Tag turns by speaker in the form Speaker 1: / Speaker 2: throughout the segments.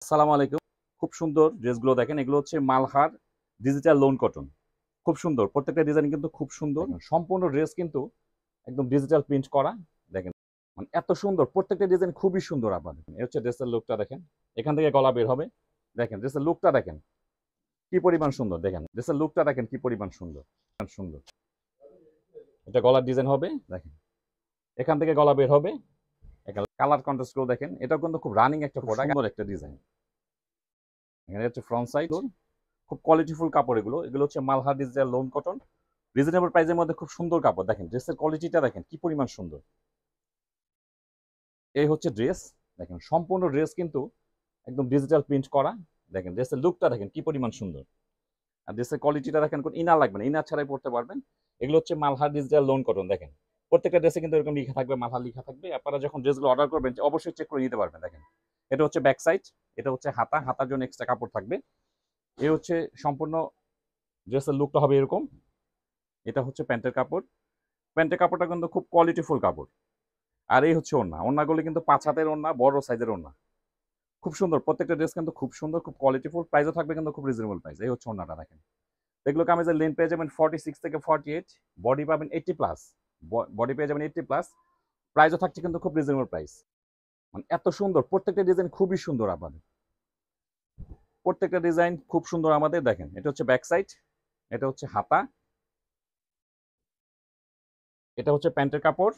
Speaker 1: আসসালামু আলাইকুম। খুব সুন্দর ড্রেসগুলো দেখেন। এগুলো হচ্ছে মালহার ডিজিটাল লোন কটন। খুব সুন্দর। প্রত্যেকটা ডিজাইন কিন্তু খুব সুন্দর। সম্পূর্ণ ড্রেস কিন্তু একদম ডিজিটাল প্রিন্ট করা। দেখেন মানে এত সুন্দর, প্রত্যেকটা ডিজাইন খুবই সুন্দর। আপনাদের এই হচ্ছে ড্রেসের লুকটা দেখেন। এখান থেকে গলা বের হবে। দেখেন ড্রেসের লুকটা দেখেন কি পরিমাণ সুন্দর। দেখেন ড্রেসের লুকটা দেখেন কি পরিমাণ সুন্দর। সুন্দর এটা গলার ডিজাইন হবে। দেখেন এখান থেকে গলা বের হবে। কালার কন্ট্রাস্ট গুলো দেখেন। এটাও কিন্তু খুব রানিং একটা প্রোডাক্ট, সুন্দর একটা ডিজাইন। এখানে হচ্ছে ফ্রন্ট সাইড, খুব কোয়ালিটিফুল কাপড়। এগুলো এগুলো হচ্ছে Malhar digital loan cotton. Reasonable প্রাইসের মধ্যে খুব সুন্দর কাপড়। দেখেন ড্রেসের কোয়ালিটিটা দেখেন কি পরিমাণ সুন্দর। এই হচ্ছে ড্রেস। দেখেন সম্পূর্ণ ড্রেস কিন্তু একদম ডিজিটাল প্রিন্ট করা। দেখেন ড্রেসের লুকটা দেখেন কি পরিমাণ সুন্দর। আর ড্রেসের কোয়ালিটিটা দেখেন, কোন ইনার লাগবে না, ইনার ছাড়াই পড়তে পারবেন। এগুলো হচ্ছে মালহার ডিজিটাল লোন কটন। দেখেন প্রত্যেকটা ড্রেসে কিন্তু এরকম লেখা থাকবে, মালহার লেখা থাকবে। আপনারা যখন ড্রেসগুলো অর্ডার করবেন অবশ্যই চেক করে নিতে পারবেন। দেখেন এটা হচ্ছে ব্যাক সাইড, এটা হচ্ছে হাতা, হাতার জন্য এক্সট্রা কাপড় থাকবে। এই হচ্ছে সম্পূর্ণ ড্রেসের লুকটা হবে এরকম। এটা হচ্ছে প্যান্টের কাপড়। প্যান্টের কাপড়টা কিন্তু খুব কোয়ালিটিফুল কাপড়। আর এই হচ্ছে ওড়না। ওড়নাগুলি কিন্তু 5 হাতের ওড়না, বড় সাইজের ওড়না। খুব সুন্দর, প্রত্যেকটা ড্রেস কিন্তু খুব সুন্দর, খুব কোয়ালিটিফুল। প্রাইসও থাকবে কিন্তু খুব রিজনেবল প্রাইস। এই হচ্ছে ওড়নাটা দেখেন। এগুলো কামিজের লেন্থ পেয়ে যাবেন 46 থেকে 48, বডি পাবেন 80 প্লাস। বডি পেয়ে যাবেন 80 প্লাস। প্রাইসও থাকছে কিন্তু খুব রিজনেবল প্রাইস। মানে এত সুন্দর, প্রত্যেকটা ডিজাইন খুবই সুন্দর। আপনাদের প্রত্যেকটা ডিজাইন খুব সুন্দর আমাদের। দেখেন এটা হচ্ছে ব্যাক সাইড, এটা হচ্ছে হাতা, এটা হচ্ছে প্যান্টের কাপড়,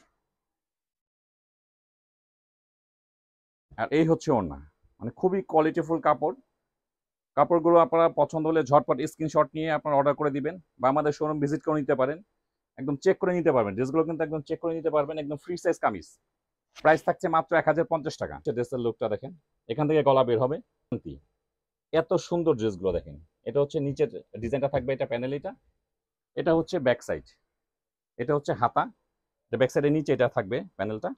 Speaker 1: আর এই হচ্ছে ওড়না। মানে খুবই কোয়ালিটিফুল কাপড়। কাপড়গুলো আপনারা পছন্দ হলে ঝটপট স্ক্রিনশট নিয়ে আপনারা অর্ডার করে দিবেন, বা আমাদের শোরুম ভিজিট করে নিতে পারেন। একদম চেক করে নিতে পারবেন ড্রেসগুলো, কিন্তু একদম চেক করে নিতে পারবেন। একদম ফ্রি সাইজ কামিজ। প্রাইস থাকছে মাত্র 1050 টাকা। ড্রেসের লুকটা দেখেন। এখান থেকে গলা বের হবে। এত সুন্দর ড্রেসগুলো দেখেন। এটা হচ্ছে নিচের ডিজাইনটা থাকবে, এটা প্যানেল। এটা হচ্ছে ব্যাক সাইড, এটা হচ্ছে হাতা। ব্যাক সাইডের নিচে এটা থাকবে প্যানেলটা।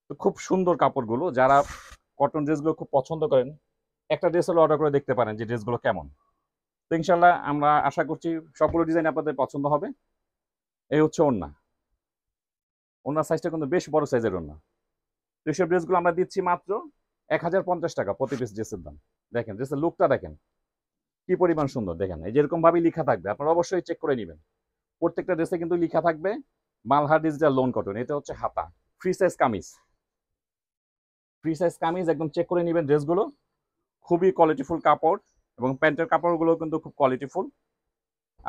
Speaker 1: তো খুব সুন্দর কাপড়গুলো। যারা কটন ড্রেসগুলো খুব পছন্দ করেন, একটা ড্রেস হলে অর্ডার করে দেখতে পারেন যে ড্রেসগুলো কেমন। তো ইনশাল্লাহ আমরা আশা করছি সবগুলো ডিজাইন আপনাদের পছন্দ হবে। এই হচ্ছে ওড়না। ওড়নার সাইজটা কিন্তু বেশ বড় সাইজের ওড়না। তো এইসব ড্রেসগুলো আমরা দিচ্ছি মাত্র 1050 টাকা প্রতি পিস ড্রেসের দাম। দেখেন ড্রেসের লুকটা দেখেন কি পরিমাণ সুন্দর। দেখেন এই যেরকম ভাবে লেখা থাকবে, আপনারা অবশ্যই চেক করে নেবেন। প্রত্যেকটা ড্রেসে কিন্তু লেখা থাকবে মালহার ডিজিটাল লোন কটন। এটা হচ্ছে হাতা। Free size kameez, free size kameez. একদম চেক করে নেবেন ড্রেসগুলো। খুবই কোয়ালিটিফুল কাপড়, এবং প্যান্টের কাপড়গুলো কিন্তু খুব কোয়ালিটিফুল।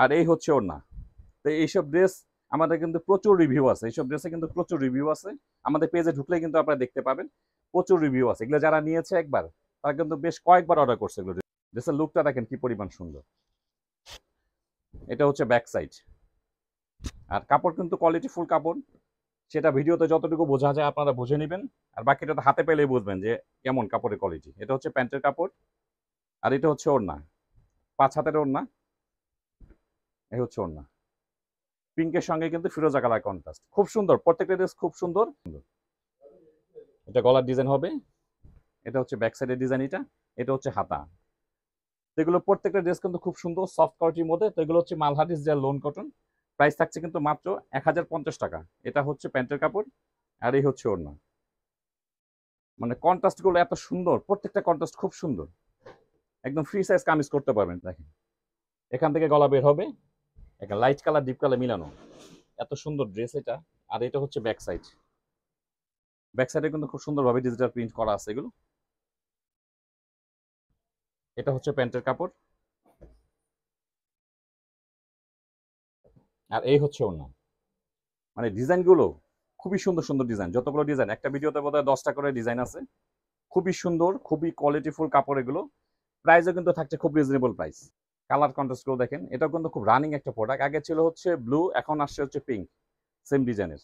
Speaker 1: আর এই হচ্ছে ওড়না। তো এইসব ড্রেস আমাদের কিন্তু প্রচুর রিভিউ আছে। এইসব ড্রেসে কিন্তু প্রচুর রিভিউ আছে। আমাদের পেজে ঢুকলে কিন্তু আপনারা দেখতে পাবেন প্রচুর রিভিউ আছে। এগুলো যারা নিয়েছে একবার, তারা কিন্তু বেশ কয়েকবার অর্ডার করছে এগুলো। ড্রেসের লুকটা দেখেন কি পরিমাণ সুন্দর। এটা হচ্ছে ব্যাক সাইড। আর কাপড় কিন্তু কোয়ালিটিফুল কাপড়। সেটা ভিডিওতে যতটুকু বোঝা যায় আপনারা বুঝে নেবেন, আর বাকিটা তো হাতে পেলেই বুঝবেন যে কেমন কাপড়ের কোয়ালিটি। এটা হচ্ছে প্যান্টের কাপড়, আর এটা হচ্ছে ওড়না। 5 হাতের ওড়না। এই হচ্ছে ওড়না। পিঙ্কের সঙ্গে কিন্তু ফিরোজা কালার কন্ট্রাস্ট। খুব সুন্দর, প্রত্যেকটা ড্রেস খুব সুন্দর। এটা গলার ডিজাইন হবে। এটা হচ্ছে ব্যাক সাইডের ডিজাইন। এটা হচ্ছে হাতা। এগুলো প্রত্যেকটা ড্রেস কিন্তু খুব সুন্দর, সফট কোয়ালিটির মধ্যে। তো এগুলো হচ্ছে Malhar digital loan cotton. Price থাকছে কিন্তু মাত্র 1050 টাকা। এটা হচ্ছে প্যান্টের কাপড়, আর এই হচ্ছে ওড়না। মানে কন্ট্রাস্ট গুলো এত সুন্দর, প্রত্যেকটা কন্ট্রাস্ট খুব সুন্দর। একদম ফ্রি সাইজ কামিজ করতে পারবেন। দেখেন এখান থেকে গলা বের হবে। একটা লাইট কালার ডিপ কালার মিলানো। এত সুন্দর ড্রেস এটা। আর এটা হচ্ছে ব্যাক সাইড। ব্যাক সাইডে কিন্তু খুব সুন্দরভাবে ডিজিটাল প্রিন্ট করা আছে এগুলো। এটা হচ্ছে প্যান্টের কাপড়, আর এই হচ্ছে ওড়না। মানে ডিজাইনগুলো খুবই সুন্দর সুন্দর ডিজাইন। যতগুলো ডিজাইন, একটা ভিডিওতে বোধহয় 10টা করে ডিজাইন আছে। খুবই সুন্দর, খুবই কোয়ালিটিফুল কাপড় এগুলো। প্রাইসও কিন্তু থাকছে খুব রিজনেবল প্রাইস। কালার কন্ট্রাস্ট গুলো দেখেন। এটাও কিন্তু খুব রানিং একটা প্রোডাক্ট। আগে ছিল হচ্ছে ব্লু, এখন আসছে হচ্ছে পিঙ্ক, সেম ডিজাইনের।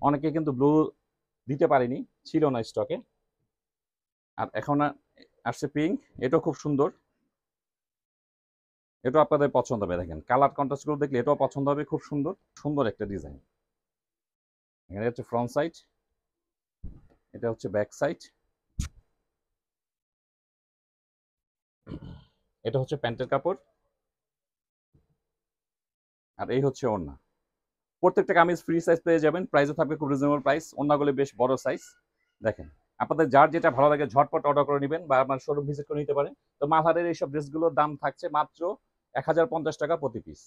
Speaker 1: অনেকে কিন্তু ব্লু দিতে পারেনি, ছিল না স্টকে। আর এখন আসছে পিঙ্ক। এটাও খুব সুন্দর। এটাও আপনাদের পছন্দ হবে। দেখেন কালার কন্ট্রাস্ট গুলো দেখলে এটাও পছন্দ হবে। খুব সুন্দর সুন্দর একটা ডিজাইন। এখানে হচ্ছে ফ্রন্ট সাইড, এটা হচ্ছে ব্যাক সাইড। এটা হচ্ছে প্যান্টের কাপড়, আর এই হচ্ছে ওড়না। প্রত্যেকটা কামিজ ফ্রি সাইজ পেয়ে যাবেন। প্রাইসও থাকবে খুব রিজনেবল প্রাইস। ওড়নাগুলো বেশ বড় সাইজ। দেখেন আপনাদের যার যেটা ভালো লাগে ঝটপট অর্ডার করে নেবেন বা আপনার শোরুম ভিজিট করে নিতে পারেন। তো মালহারের এইসব ড্রেসগুলোর দাম থাকছে মাত্র ১,০৫০ টাকা প্রতি পিস।